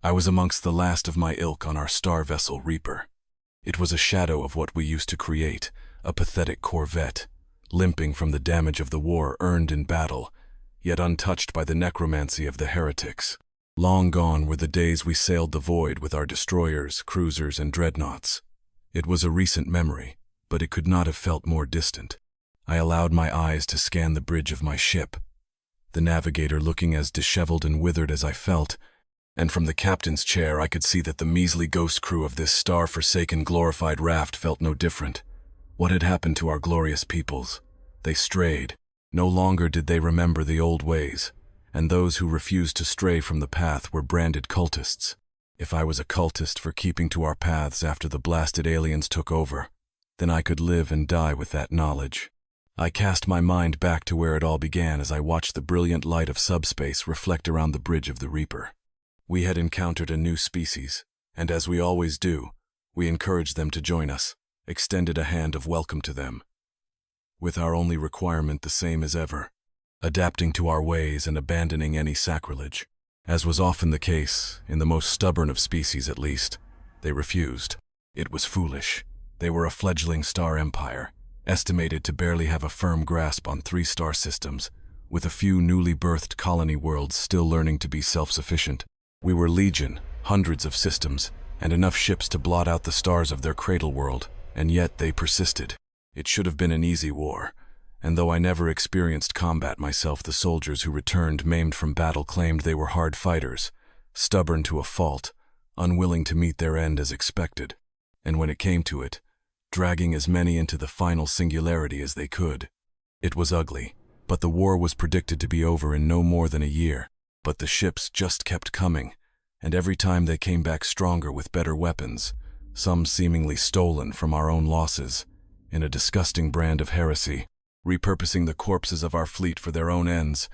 I was amongst the last of my ilk on our star vessel Reaper. It was a shadow of what we used to create, a pathetic corvette, limping from the damage of the war earned in battle, yet untouched by the necromancy of the heretics. Long gone were the days we sailed the void with our destroyers, cruisers, and dreadnoughts. It was a recent memory, but it could not have felt more distant. I allowed my eyes to scan the bridge of my ship, the navigator looking as disheveled and withered as I felt, and from the captain's chair I could see that the measly ghost crew of this star-forsaken glorified raft felt no different. What had happened to our glorious peoples? They strayed. No longer did they remember the old ways, and those who refused to stray from the path were branded cultists. If I was a cultist for keeping to our paths after the blasted aliens took over, then I could live and die with that knowledge. I cast my mind back to where it all began as I watched the brilliant light of subspace reflect around the bridge of the Reaper. We had encountered a new species, and as we always do, we encouraged them to join us, extended a hand of welcome to them, with our only requirement the same as ever, adapting to our ways and abandoning any sacrilege. As was often the case, in the most stubborn of species at least, they refused. It was foolish. They were a fledgling star empire, estimated to barely have a firm grasp on 3 star systems, with a few newly birthed colony worlds still learning to be self-sufficient. We were legion, hundreds of systems, and enough ships to blot out the stars of their cradle world, and yet they persisted. It should have been an easy war, and though I never experienced combat myself, the soldiers who returned maimed from battle claimed they were hard fighters, stubborn to a fault, unwilling to meet their end as expected, and when it came to it, dragging as many into the final singularity as they could. It was ugly, but the war was predicted to be over in no more than a year. But the ships just kept coming, and every time they came back stronger with better weapons, some seemingly stolen from our own losses, in a disgusting brand of heresy, repurposing the corpses of our fleet for their own ends.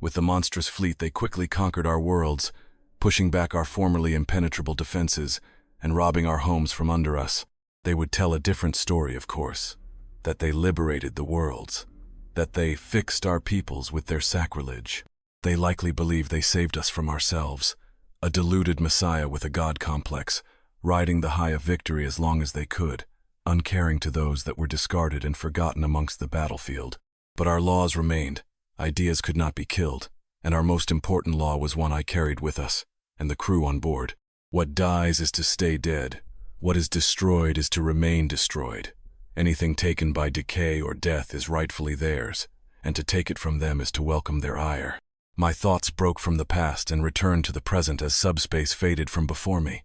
With the monstrous fleet they quickly conquered our worlds, pushing back our formerly impenetrable defenses and robbing our homes from under us. They would tell a different story, of course, that they liberated the worlds, that they fixed our peoples with their sacrilege. They likely believed they saved us from ourselves, a deluded messiah with a god complex, riding the high of victory as long as they could, uncaring to those that were discarded and forgotten amongst the battlefield. But our laws remained. Ideas could not be killed, and our most important law was one I carried with us, and the crew on board. What dies is to stay dead. What is destroyed is to remain destroyed. Anything taken by decay or death is rightfully theirs, and to take it from them is to welcome their ire. My thoughts broke from the past and returned to the present as subspace faded from before me,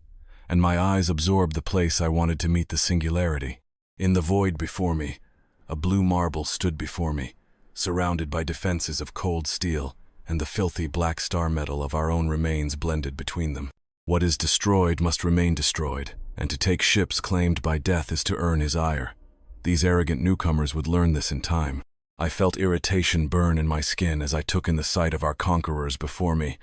and my eyes absorbed the place I wanted to meet the singularity. In the void before me, a blue marble stood before me, surrounded by defenses of cold steel and the filthy black star metal of our own remains blended between them. What is destroyed must remain destroyed, and to take ships claimed by death is to earn his ire. These arrogant newcomers would learn this in time. I felt irritation burn in my skin as I took in the sight of our conquerors before me,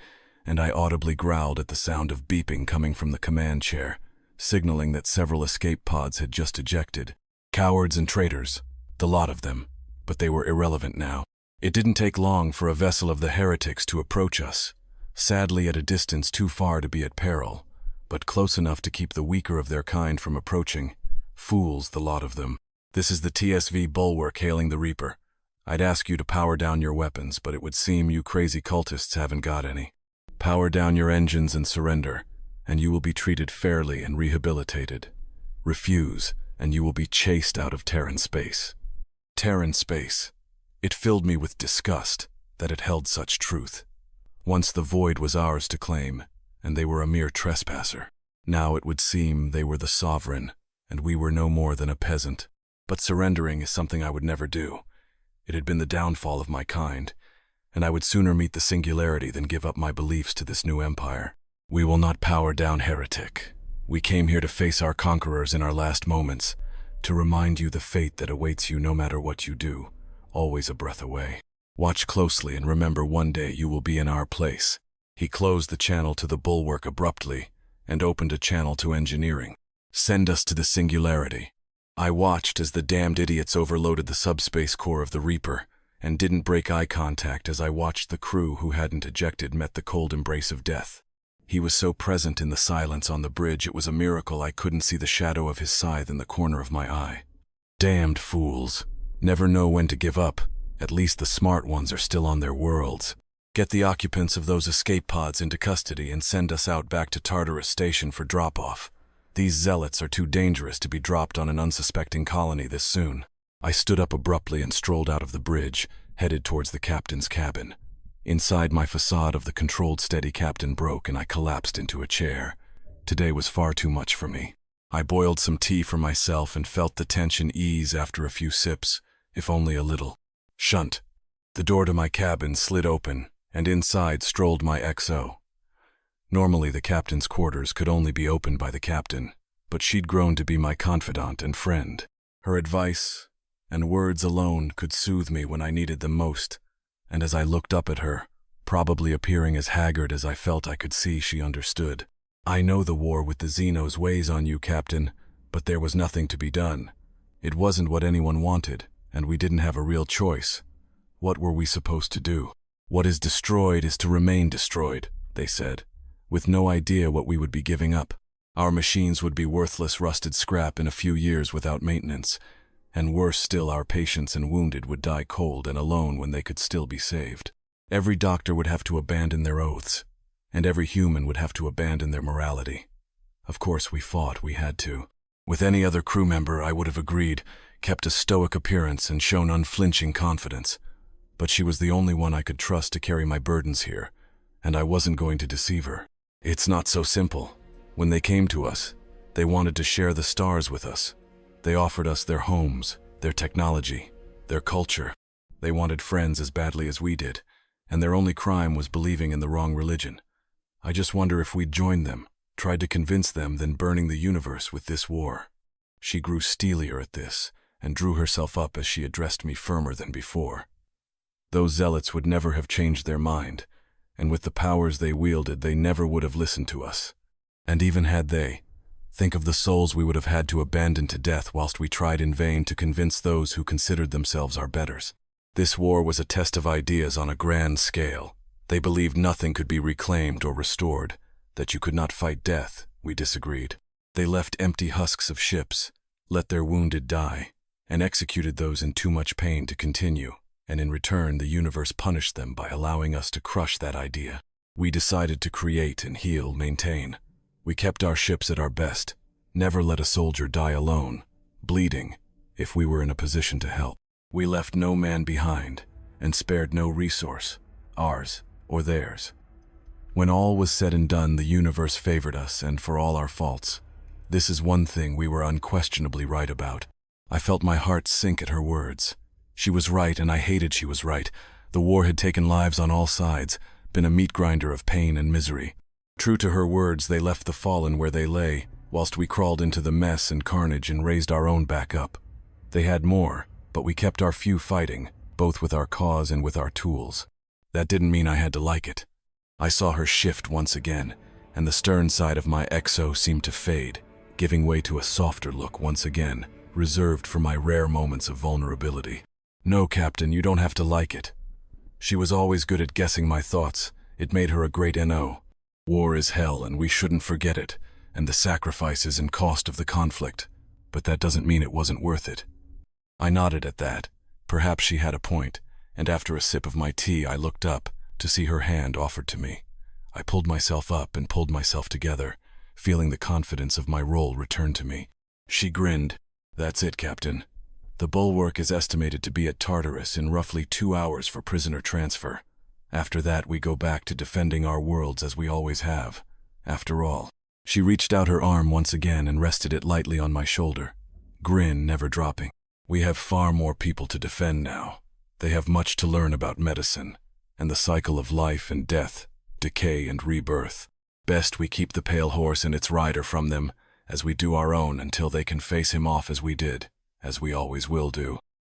and I audibly growled at the sound of beeping coming from the command chair, signaling that several escape pods had just ejected. Cowards and traitors, the lot of them, but they were irrelevant now. It didn't take long for a vessel of the heretics to approach us, sadly at a distance too far to be at peril, but close enough to keep the weaker of their kind from approaching. Fools, the lot of them. This is the TSV Bulwark hailing the Reaper. I'd ask you to power down your weapons, but it would seem you crazy cultists haven't got any. Power down your engines and surrender, and you will be treated fairly and rehabilitated. Refuse, and you will be chased out of Terran space. Terran space. It filled me with disgust that it held such truth. Once the void was ours to claim, and they were a mere trespasser. Now it would seem they were the sovereign, and we were no more than a peasant. But surrendering is something I would never do. It had been the downfall of my kind, and I would sooner meet the singularity than give up my beliefs to this new empire. We will not power down, heretic. We came here to face our conquerors in our last moments, to remind you the fate that awaits you no matter what you do, always a breath away. Watch closely and remember one day you will be in our place. He closed the channel to the bulwark abruptly and opened a channel to engineering. Send us to the singularity. I watched as the damned idiots overloaded the subspace core of the Reaper, and didn't break eye contact as I watched the crew who hadn't ejected met the cold embrace of death. He was so present in the silence on the bridge it was a miracle I couldn't see the shadow of his scythe in the corner of my eye. Damned fools. Never know when to give up. At least the smart ones are still on their worlds. Get the occupants of those escape pods into custody and send us out back to Tartarus Station for drop-off. These zealots are too dangerous to be dropped on an unsuspecting colony this soon. I stood up abruptly and strolled out of the bridge, headed towards the captain's cabin. Inside, my facade of the controlled steady captain broke and I collapsed into a chair. Today was far too much for me. I boiled some tea for myself and felt the tension ease after a few sips, if only a little. Shunt. The door to my cabin slid open, and inside strolled my XO. Normally the captain's quarters could only be opened by the captain, but she'd grown to be my confidant and friend. Her advice and words alone could soothe me when I needed them most, and as I looked up at her, probably appearing as haggard as I felt I could see she understood. I know the war with the Xenos weighs on you, Captain, but there was nothing to be done. It wasn't what anyone wanted, and we didn't have a real choice. What were we supposed to do? What is destroyed is to remain destroyed, they said, with no idea what we would be giving up. Our machines would be worthless rusted scrap in a few years without maintenance, and worse still, our patients and wounded would die cold and alone when they could still be saved. Every doctor would have to abandon their oaths, and every human would have to abandon their morality. Of course we fought, we had to. With any other crew member I would have agreed, kept a stoic appearance and shown unflinching confidence. But she was the only one I could trust to carry my burdens here, and I wasn't going to deceive her. It's not so simple. When they came to us, they wanted to share the stars with us. They offered us their homes, their technology, their culture. They wanted friends as badly as we did, and their only crime was believing in the wrong religion. I just wonder if we'd joined them, tried to convince them, than burning the universe with this war. She grew steelier at this, and drew herself up as she addressed me firmer than before. Those zealots would never have changed their mind, and with the powers they wielded, they never would have listened to us. And even had they, think of the souls we would have had to abandon to death whilst we tried in vain to convince those who considered themselves our betters. This war was a test of ideas on a grand scale. They believed nothing could be reclaimed or restored, that you could not fight death. We disagreed. They left empty husks of ships, let their wounded die, and executed those in too much pain to continue, and in return the universe punished them by allowing us to crush that idea. We decided to create and heal, maintain. We kept our ships at our best, never let a soldier die alone, bleeding, if we were in a position to help. We left no man behind, and spared no resource, ours or theirs. When all was said and done, the universe favored us, and for all our faults. This is one thing we were unquestionably right about. I felt my heart sink at her words. She was right, and I hated she was right. The war had taken lives on all sides, been a meat grinder of pain and misery. True to her words, they left the fallen where they lay, whilst we crawled into the mess and carnage and raised our own back up. They had more, but we kept our few fighting, both with our cause and with our tools. That didn't mean I had to like it. I saw her shift once again, and the stern side of my XO seemed to fade, giving way to a softer look once again, reserved for my rare moments of vulnerability. No, Captain, you don't have to like it. She was always good at guessing my thoughts. It made her a great NO. War is hell, and we shouldn't forget it, and the sacrifices and cost of the conflict, but that doesn't mean it wasn't worth it. I nodded at that. Perhaps she had a point, and after a sip of my tea I looked up to see her hand offered to me. I pulled myself up and pulled myself together, feeling the confidence of my role return to me. She grinned. That's it, Captain. The bulwark is estimated to be at Tartarus in roughly 2 hours for prisoner transfer. After that, we go back to defending our worlds as we always have. After all, she reached out her arm once again and rested it lightly on my shoulder, grin never dropping. We have far more people to defend now. They have much to learn about medicine, and the cycle of life and death, decay and rebirth. Best we keep the pale horse and its rider from them, as we do our own until they can face him off as we did, as we always will do.